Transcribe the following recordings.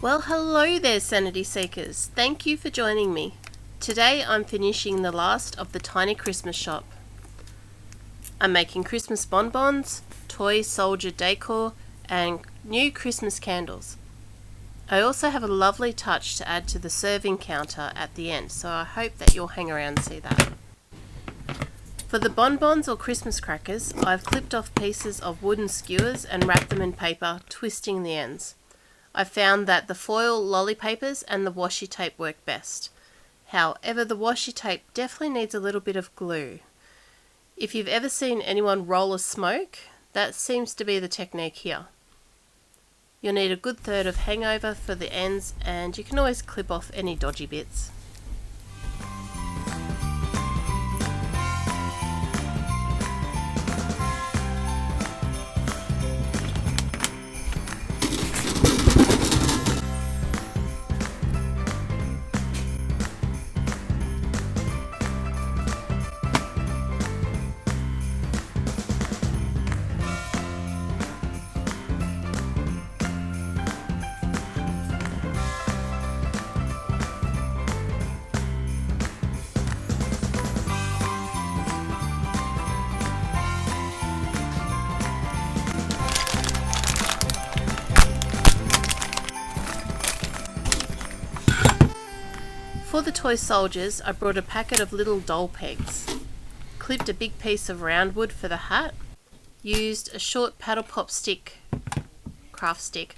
Well, hello there, Sanity Seekers. Thank you for joining me. Today I'm finishing the last of the Tiny Christmas Shop. I'm making Christmas bonbons, toy soldier decor, and new Christmas candles. I also have a lovely touch to add to the serving counter at the end, so I hope that you'll hang around and see that. For the bonbons or Christmas crackers, I've clipped off pieces of wooden skewers and wrapped them in paper, twisting the ends. I found that the foil lolly papers and the washi tape work best. However, the washi tape definitely needs a little bit of glue. If you've ever seen anyone roll a smoke, that seems to be the technique here. You'll need a good third of hangover for the ends, and you can always clip off any dodgy bits. For the toy soldiers, I brought a packet of little doll pegs, clipped a big piece of round wood for the hat, used a short paddle pop stick, craft stick,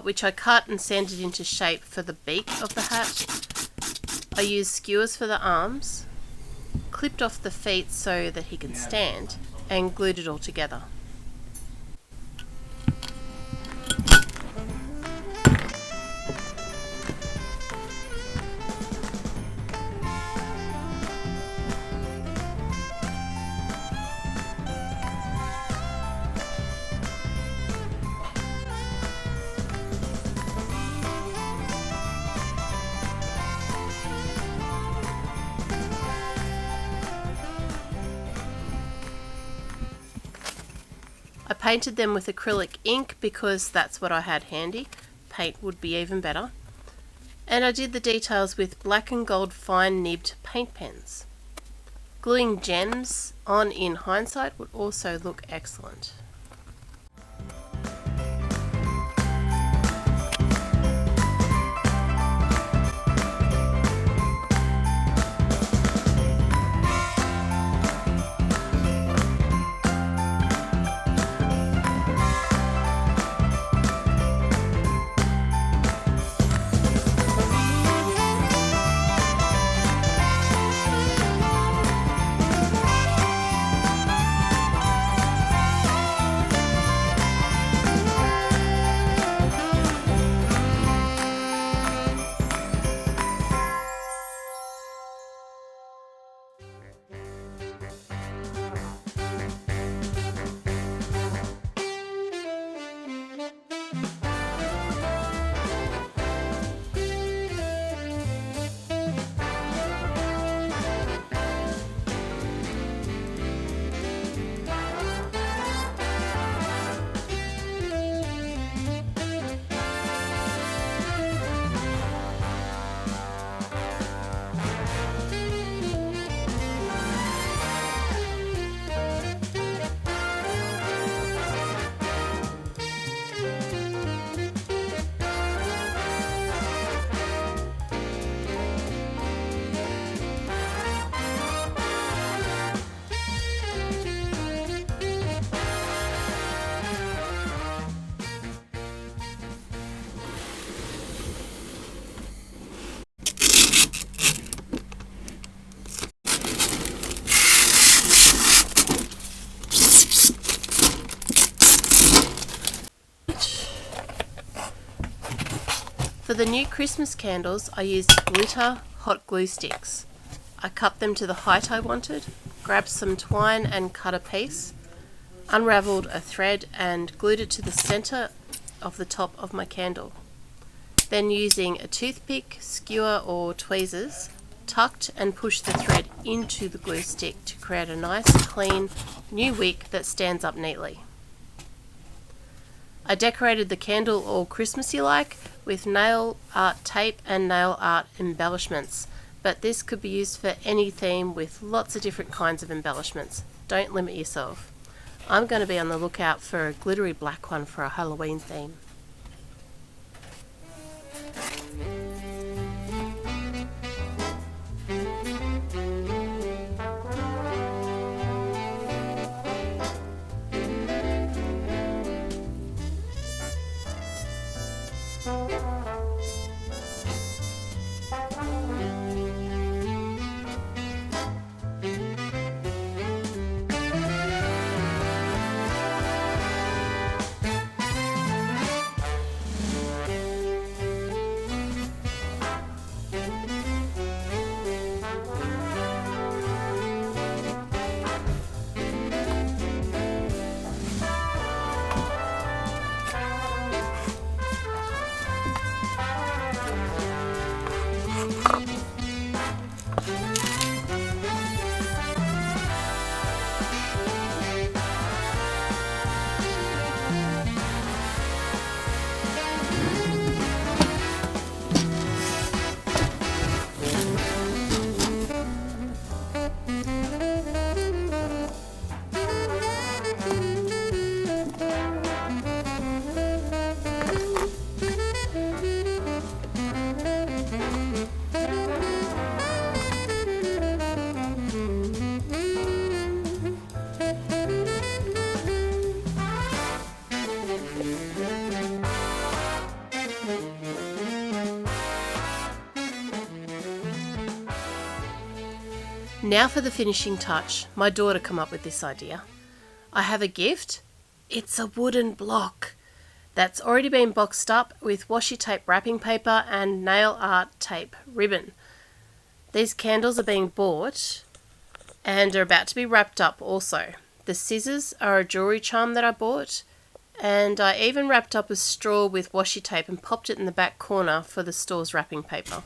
which I cut and sanded into shape for the beak of the hat. I used skewers for the arms, clipped off the feet so that he can stand, and glued it all together. I painted them with acrylic ink because that's what I had handy. Paint would be even better. And I did the details with black and gold fine nibbed paint pens. Gluing gems on in hindsight would also look excellent. For the new Christmas candles, I used glitter hot glue sticks. I cut them to the height I wanted, grabbed some twine and cut a piece, unraveled a thread and glued it to the center of the top of my candle. Then using a toothpick, skewer or tweezers, tucked and pushed the thread into the glue stick to create a nice clean new wick that stands up neatly. I decorated the candle all Christmassy like with nail art tape and nail art embellishments, but this could be used for any theme with lots of different kinds of embellishments. Don't limit yourself. I'm going to be on the lookout for a glittery black one for a Halloween theme. Now for the finishing touch. My daughter came up with this idea. I have a gift. It's a wooden block that's already been boxed up with washi tape wrapping paper and nail art tape ribbon. These candles are being bought and are about to be wrapped up also. The scissors are a jewelry charm that I bought, and I even wrapped up a straw with washi tape and popped it in the back corner for the store's wrapping paper.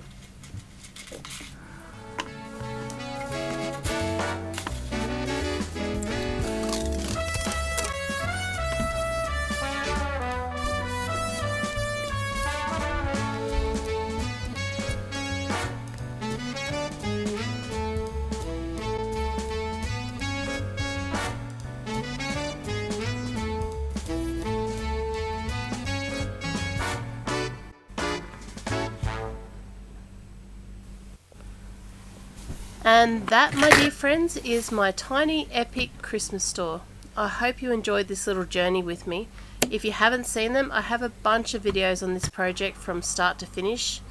And that, my dear friends, is my tiny epic Christmas store. I hope you enjoyed this little journey with me. If you haven't seen them, I have a bunch of videos on this project from start to finish.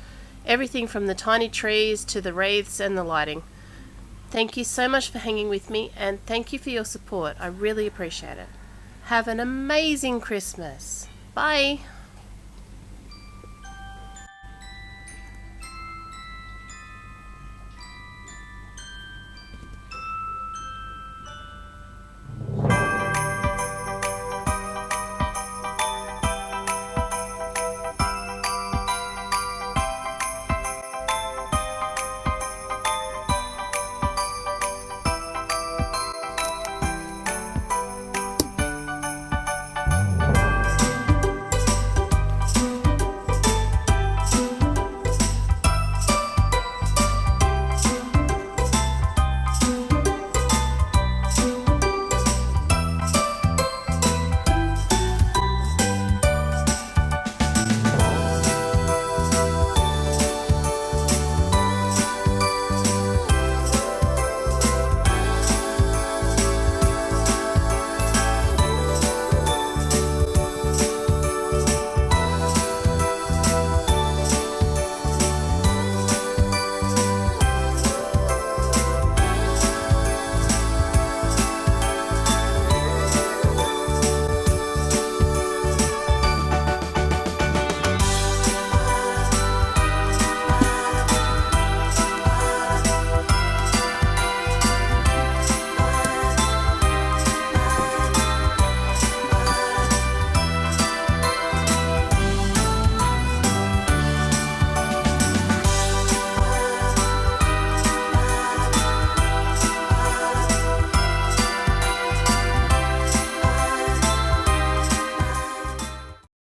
Everything from the tiny trees to the wreaths and the lighting. Thank you so much for hanging with me, and thank you for your support. I really appreciate it. Have an amazing Christmas. Bye.